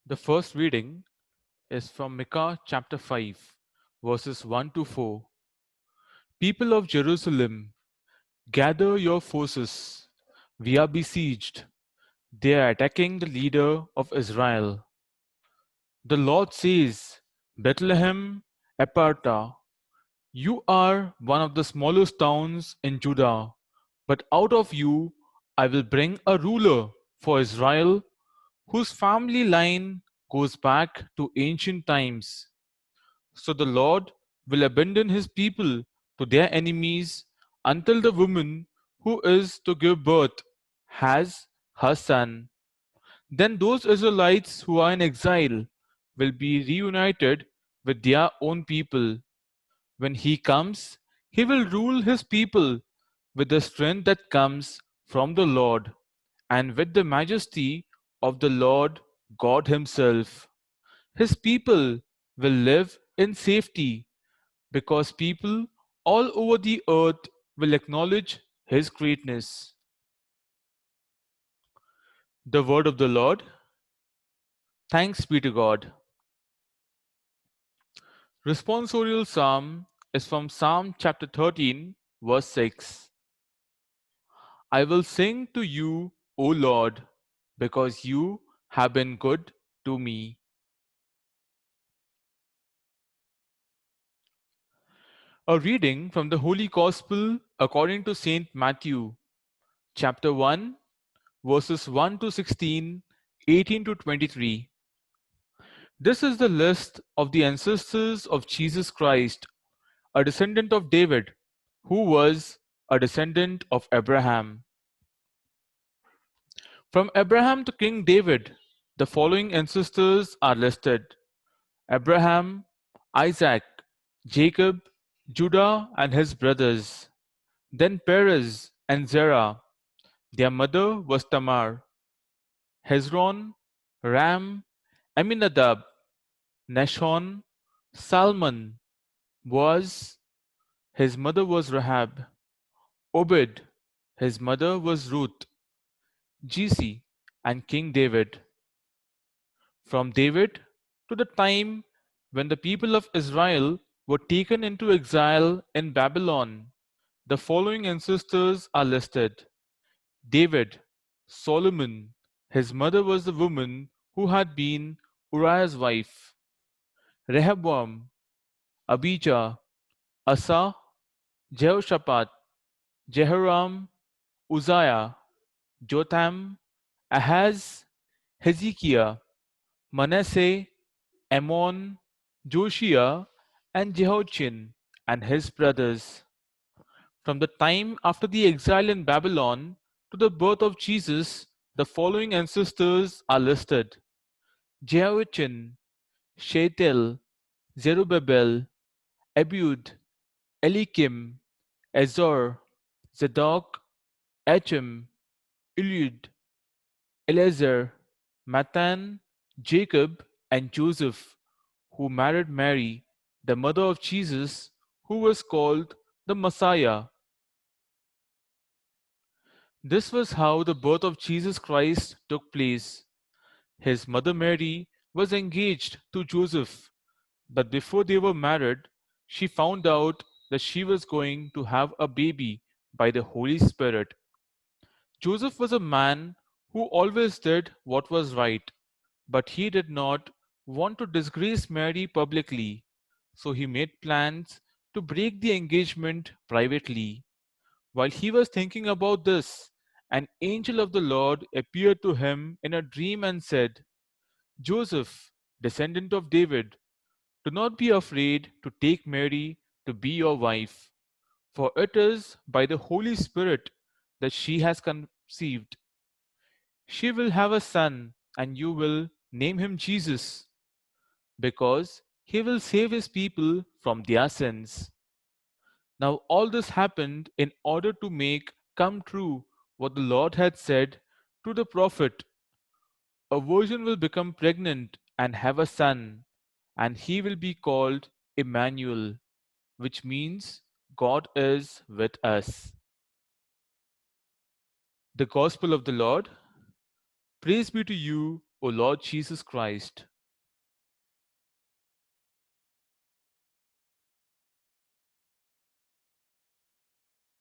The first reading is from Micah chapter 5, verses 1 to 4. People of Jerusalem, gather your forces. We are besieged. They are attacking the leader of Israel. The Lord says, Bethlehem Ephratah, you are one of the smallest towns in Judah, but out of you I will bring a ruler for Israel whose family line goes back to ancient times. So the Lord will abandon his people to their enemies until the woman who is to give birth has her son. Then those Israelites who are in exile will be reunited with their own people. When he comes, he will rule his people with the strength that comes from the Lord and with the majesty of the Lord God Himself. His people will live in safety because people all over the earth will acknowledge His greatness. The word of the Lord. Thanks be to God. Responsorial Psalm is from Psalm chapter 13, verse 6. I will sing to you, O Lord, because you have been good to me. A reading from the Holy Gospel according to Saint Matthew, chapter 1, verses 1 to 16, 18 to 23. This is the list of the ancestors of Jesus Christ, a descendant of David, who was a descendant of Abraham. From Abraham to King David, the following ancestors are listed: Abraham, Isaac, Jacob, Judah and his brothers, then Perez and Zerah. Their mother was Tamar, Hezron, Ram, Aminadab, Nashon, Salmon, Boaz, his mother was Rahab, Obed, his mother was Ruth, Jesse, and King David. From David to the time when the people of Israel were taken into exile in Babylon, the following ancestors are listed: David, Solomon, his mother was the woman who had been Uriah's wife, Rehoboam, Abijah, Asa, Jehoshaphat, Jehoram, Uzziah, Jotham, Ahaz, Hezekiah, Manasseh, Ammon, Josiah, and Jehoiachin, and his brothers. From the time after the exile in Babylon to the birth of Jesus, the following ancestors are listed: Jehoiachin, Shealtiel, Zerubbabel, Abiud, Eliakim, Azor, Zadok, Achim, Eliud, Eleazar, Matan, Jacob, and Joseph, who married Mary, the mother of Jesus, who was called the Messiah. This was how the birth of Jesus Christ took place. His mother Mary was engaged to Joseph, but before they were married, she found out that she was going to have a baby by the Holy Spirit. Joseph was a man who always did what was right, but he did not want to disgrace Mary publicly, so he made plans to break the engagement privately. While he was thinking about this, an angel of the Lord appeared to him in a dream and said, Joseph, descendant of David, do not be afraid to take Mary to be your wife, for it is by the Holy Spirit that she has conceived. She will have a son, and you will name him Jesus, because he will save his people from their sins. Now, all this happened in order to make come true what the Lord had said to the prophet: a virgin will become pregnant and have a son, and he will be called Emmanuel, which means God is with us. The Gospel of the Lord. Praise be to you, O Lord Jesus Christ,